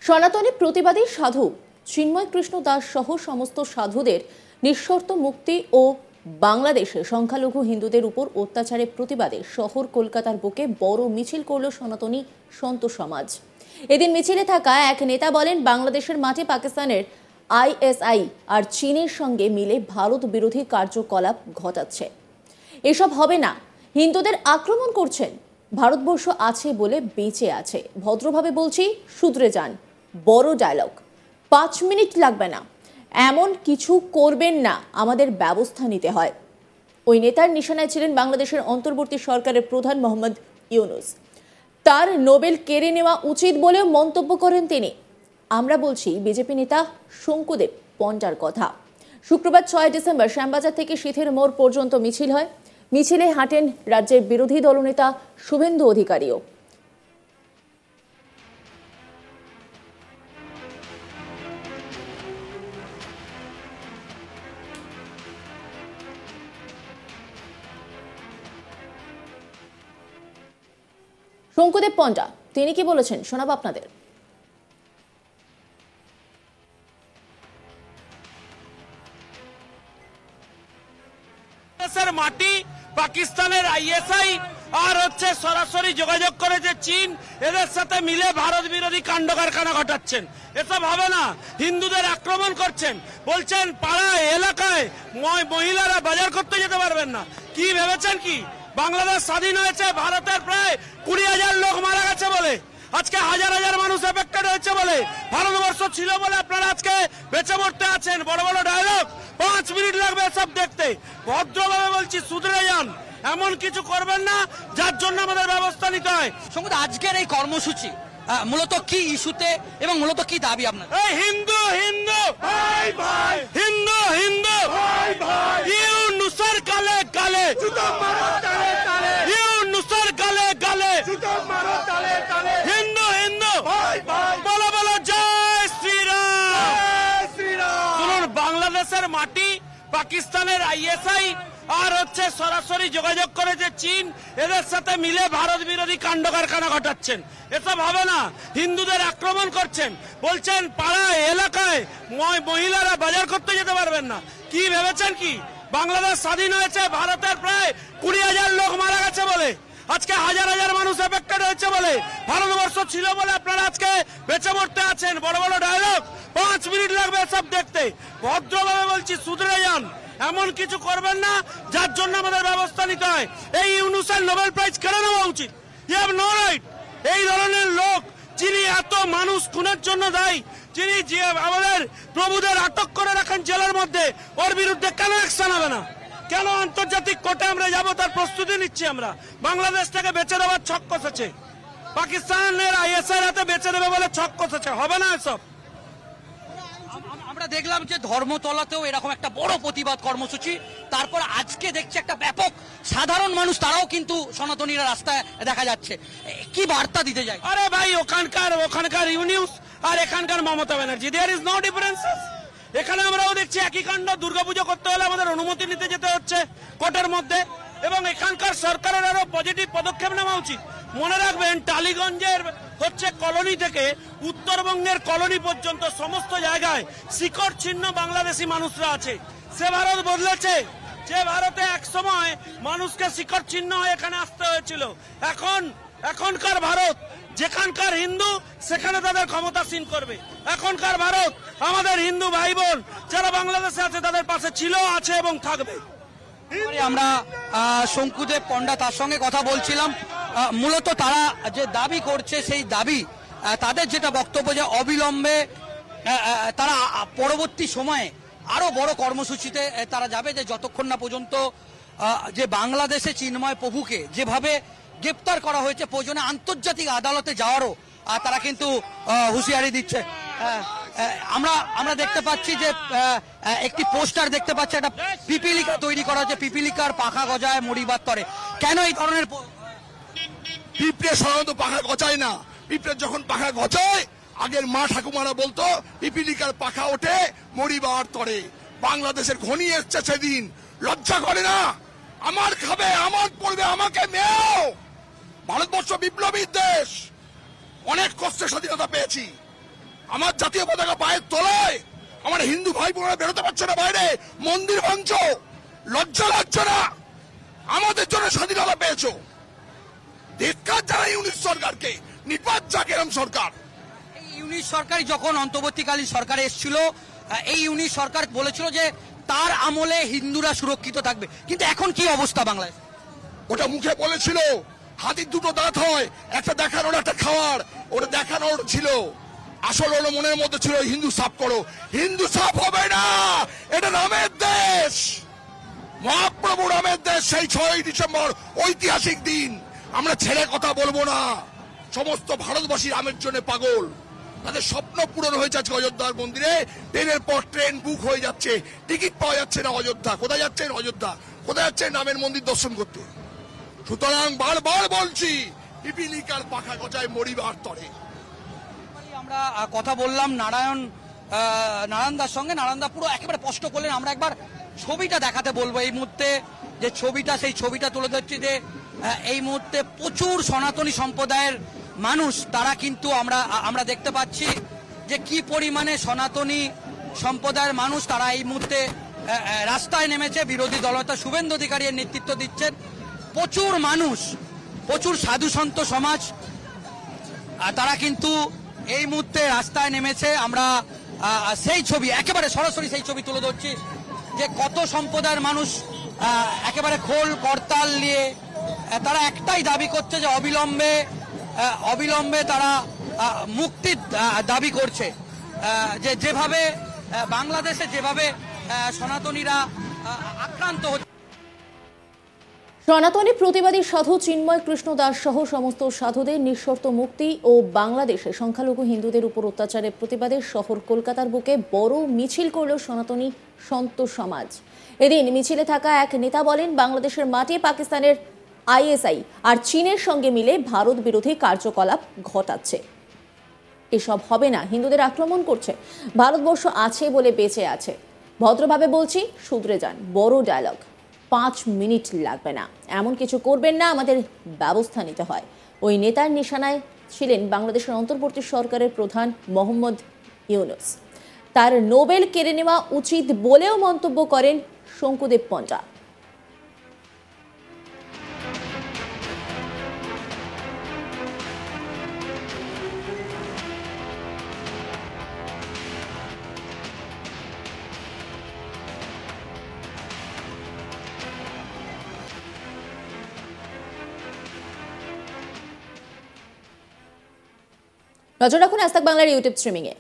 সনাতনী প্রতিবাদী সাধু চিন্ময় কৃষ্ণ দাস সহ সমস্ত সাধুদের নিঃশর্ত মুক্তি ও বাংলাদেশে সংখ্যালঘু হিন্দুদের উপর অত্যাচারের প্রতিবাদে শহর কলকাতার বুকে বড় মিছিল করল সনাতনী সন্ত সমাজ। এদিন মিছিলে থাকা এক নেতা বলেন, বাংলাদেশের মাঠে পাকিস্তানের আইএসআই আর চীনের সঙ্গে মিলে ভারত বিরোধী কার্যকলাপ ঘটাচ্ছে। এসব হবে না, হিন্দুদের আক্রমণ করছেন। ভারতবর্ষ আছে বলে বেঁচে আছে, ভদ্রভাবে বলছি, শুধরে যান। বড় ডায়লগ, 5 মিনিট লাগবে না, এমন কিছু করবেন না, আমাদের ব্যবস্থা নিতে হয়। ওই নেতার নিশানায় ছিলেন বাংলাদেশের অন্তর্বর্তী সরকারের প্রধান মোহাম্মদ ইউনুস। তার নোবেল কেড়ে নেওয়া উচিত বলেও মন্তব্য করেন তিনি। আমরা বলছি বিজেপি নেতা শঙ্কুদেব পণ্ডার কথা। শুক্রবার 6 ডিসেম্বর শ্যামবাজার থেকে সিথের মোড় পর্যন্ত মিছিল হয়। মিছিলে হাঁটেন রাজ্যের বিরোধী দলনেতা শুভেন্দু অধিকারীও। শঙ্কুদেব পণ্ডা তিনি কি বলেছেন শোনাবো আপনাদের। মাটি পাকিস্তানের আইএসআই আর হচ্ছে সরাসরি যোগাযোগ করে যে চীন, এদের সাথে মিলে ভারত বিরোধী কাণ্ড কারখানা ঘটাচ্ছেন। এসব হবে না, হিন্দুদের আক্রমণ করছেন। বলছেন পাড়ায় এলাকায় মহিলারা বাজার করতে যেতে পারবেন না। কি ভেবেছেন কি বাংলাদেশ স্বাধীন হয়েছে ভারতের প্রায় 20,000 লোক মারা গেছে বলে, আজকে হাজার হাজার মানুষ এফেক্টেড হয়েছে বলে, ভারতবর্ষ ছিল বলে আপনারা আজকে বেঁচে মরতে আছেন। বড় বড় ডায়লগ, 5 মিনিট লাগবে সব দেখতে। ভদ্রভাবে বলছি, শুধরে যান, এমন কিছু করবেন না যার জন্য আমাদের ব্যবস্থা নিতে হয়। সঙ্গে আজকের এই কর্মসূচি মূলত কি ইস্যুতে এবং মূলত কি দাবি আপনার? হিন্দু হিন্দু ভাই ভাই, হিন্দু হিন্দু ভাই ভাই, ইউনুসের গালে গালে জুতো মারো তালে তালে, ইউনুসের গালে গালে জুতো মারো তালে তালে, হিন্দু হিন্দু ভাই ভাই, বলো বলো জয় শ্রীরাম, জয় শ্রীরাম। শুনুন, বাংলাদেশের মাটি পাকিস্তানের আইএসআই আর হচ্ছে সরাসরি যোগাযোগ করে যে চীন, এদের সাথে মিলে ভারত বিরোধী কাণ্ড কারখানা ঘটাচ্ছেন। এসব হবে না, হিন্দুদের আক্রমণ করছেন। বলছেন পাড়ায় এলাকায় মহিলারা বাজার করতে যেতে পারবেন না। কি ভেবেছেন কি বাংলাদেশ স্বাধীন হয়েছে ভারতের প্রায় 20,000 লোক মারা গেছে বলে, আজকে হাজার হাজার মানুষ এফেক্টেড হয়েছে বলে, ভারতবর্ষ ছিল বলে আপনারা আজকে বেঁচে মরতে আছেন। বড় বড় ডায়লগ, 5 মিনিট লাগবে সব দেখতে। ভদ্রভাবে বলছি, শুধরে যান, এমন কিছু করবেন না যার জন্য আমাদের ব্যবস্থা নিতে হয়। এই ইউনুসের নোবেল প্রাইজ কেড়ে নেওয়া উচিত। You have no right. এই ধরনের লোক যিনি এত মানুষ খুনের জন্য দায়ী, যিনি আমাদের প্রভুদের আটক করে রাখেন জেলের মধ্যে, ওর বিরুদ্ধে কেন অ্যাকশন হবে না? কেন আন্তর্জাতিক কোর্টে আমরা যাবো তার প্রস্তুতি নিচ্ছি আমরা। বাংলাদেশ থেকে বেঁচে দেওয়ার ছক কষেছে, পাকিস্তানের আইএসআই হাতে বেঁচে দেবে বলে ছক কষেছে। হবে না এসব। আমরা দেখলাম যে ধর্মতলাতেও এরকম একটা বড় প্রতিবাদ কর্মসূচি, তারপর আজকে দেখছি একটা ব্যাপক সাধারণ মানুষ তারাও কিন্তু সনাতনীরা রাস্তায় দেখা যাচ্ছে। কি বার্তা দিতে যায়? আরে ভাই, ওখানকার ইউনিউস আর এখানকার Mamata Banerjee, there is no differences. এখানে আমরাও দেখছি একই কাণ্ড। দুর্গাপুজো করতে হলে আমাদের অনুমতি নিতে যেতে হচ্ছে কোর্টের মধ্যে, এবং এখানকার সরকারের আরো পজিটিভ পদক্ষেপ নেওয়া উচিত। মনে রাখবেন, টালিগঞ্জের হচ্ছে কলোনি থেকে উত্তরবঙ্গের কলোনি পর্যন্ত সমস্ত জায়গায় শিকড় ছিন্ন বাংলাদেশি মানুষরা আছে। সে ভারত বদলেছে, যে ভারতে এক সময় মানুষকে শিকড় ছিন্ন হয়ে এখানে আসতে হয়েছিল। এখনকার ভারত যেখানকার হিন্দু সেখানে তাদের ক্ষমতাসীন করবে। এখনকার ভারত আমাদের হিন্দু ভাই বোন যারা বাংলাদেশে আছে তাদের পাশে ছিল, আছে এবং থাকবে। আমরা শঙ্কুদেব পণ্ডা তার সঙ্গে কথা বলছিলাম। মূলত তারা যে দাবি করছে সেই দাবি, তাদের যেটা বক্তব্য যে অবিলম্বে তারা পরবর্তী সময়ে আরো বড় কর্মসূচিতে তারা যাবে, যে যতক্ষণ না পর্যন্ত যে বাংলাদেশে চিন্ময় প্রভুকে যেভাবে গ্রেপ্তার করা হয়েছে, প্রয়োজনে আন্তর্জাতিক আদালতে যাওয়ারও তারা কিন্তু হুঁশিয়ারি দিচ্ছে। আমরা দেখতে পাচ্ছি যে একটি পোস্টার দেখতে পাচ্ছি, একটা পিপিলিকা তৈরি করা হচ্ছে, পিপিলিকার পাখা গজায় মরিবার তরে। কেন এই ধরনের? পিঁপড়ে সাধারণত পাখা গজায় না। পিঁপড়ে যখন পাখা গজায়, আগের মা ঠাকুমারা বলতো পিপিলিকার পাখা ওঠে মরিবার তরে। বাংলাদেশের ঘনি এসছে সেদিন, লজ্জা করে না? আমার খাবে, আমার পড়বে, আমাকে মেও। ভারতবর্ষ বিপ্লবীর দেশ, অনেক কষ্টে স্বাধীনতা পেয়েছি। আমার জাতীয় পতাকা পায়ের তলায়, আমার হিন্দু ভাই বোনেরা বেরোতে পারছে না বাইরে, মন্দির ভাঙছো, লজ্জা লাগছে না? আমাদের জন্য স্বাধীনতা পেয়েছো, ধিক্কার জানাই ইউনিট সরকারকে, নিপাত যাক এরম সরকার। এই ইউনিট সরকার যখন অন্তর্বর্তীকালীন সরকার এসেছিল, এই ইউনিট সরকার বলেছিল যে তার আমলে হিন্দুরা সুরক্ষিত থাকবে, কিন্তু এখন কি অবস্থা বাংলাদেশ? ওটা মুখে বলেছিল, হাতির দুটো দাঁত হয়, একটা দেখানোর একটা খাওয়ার, ওটা দেখানোর ছিল। আসল হলো মনের মধ্যে ছিল হিন্দু সাফ করো। হিন্দু সাফ হবে না, এটা রামের দেশ, মহাপ্রভু রামের দেশ। সেই 6ই ডিসেম্বর ঐতিহাসিক দিন, আমরা ছেড়ে কথা বলবো না। সমস্ত ভারতবাসী রামের জন্য পাগল, তাদের স্বপ্ন পূরণ হয়েছে আজকে অযোধ্যার মন্দিরে। ট্রেনের পর ট্রেন বুক হয়ে যাচ্ছে, টিকিট পাওয়া যাচ্ছে না। অযোধ্যা কোথায় যাচ্ছেন? অযোধ্যা কোথায় যাচ্ছেন? রামের মন্দির দর্শন করতে। সুতরাং বারবার বলছি, পিপিলিকার পাখা গজায় মরিবার তরে। আমরা কথা বললাম নারায়ণদার সঙ্গে। নারায়ণদা পুরো একেবারে স্পষ্ট করলেন। আমরা একবার ছবিটা দেখাতে বলবো এই মুহূর্তে, যে ছবিটা, সেই ছবিটা তুলে ধরছি যে এই মুহূর্তে প্রচুর সনাতনী সম্প্রদায়ের মানুষ, তারা কিন্তু আমরা দেখতে পাচ্ছি যে কি পরিমাণে সনাতনী সম্প্রদায়ের মানুষ তারা এই মুহূর্তে রাস্তায় নেমেছে। বিরোধী দলনেতা শুভেন্দু অধিকারী এর নেতৃত্ব দিচ্ছেন। প্রচুর মানুষ, প্রচুর সাধু সন্ত সমাজ তারা কিন্তু এই মুহূর্তে রাস্তায় নেমেছে। আমরা সেই ছবি, একেবারে সরাসরি সেই ছবি তুলে ধরছি যে কত সম্প্রদায়ের মানুষ একেবারে খোল করতাল নিয়ে তারা একটাই দাবি করছে যে অবিলম্বে তারা মুক্তির দাবি করছে। যেভাবে বাংলাদেশে যেভাবে সনাতনীরা আক্রান্ত হচ্ছে। সনাতনী প্রতিবাদী সাধু চিন্ময় কৃষ্ণ দাস সহ সমস্ত সাধুদের নিঃশর্ত মুক্তি ও বাংলাদেশে সংখ্যালঘু হিন্দুদের উপর অত্যাচারের প্রতিবাদে শহর কলকাতার বুকে বড় মিছিল করল সনাতনী সন্ত সমাজ। এদিন মিছিলে থাকা এক নেতা বলেন, বাংলাদেশের মাটি পাকিস্তানের আইএসআই আর চীনের সঙ্গে মিলে ভারত বিরোধী কার্যকলাপ ঘটাচ্ছে। এসব হবে না, হিন্দুদের আক্রমণ করছে, ভারতবর্ষ আছে বলে বেঁচে আছে। ভদ্রভাবে বলছি, শুধরে যান। বড় ডায়লগ, 5 মিনিট লাগবে না, এমন কিছু করবেন না, আমাদের ব্যবস্থা নিতে হয়। ওই নেতার নিশানায় ছিলেন বাংলাদেশের অন্তর্বর্তী সরকারের প্রধান মোহাম্মদ ইউনূস। তার নোবেল কেড়ে নেওয়া উচিত বলেও মন্তব্য করেন শঙ্কুদেব পণ্ডা। নজর রাখুন আজ তাক বাংলার ইউটিউব স্ট্রিমিংয়ে।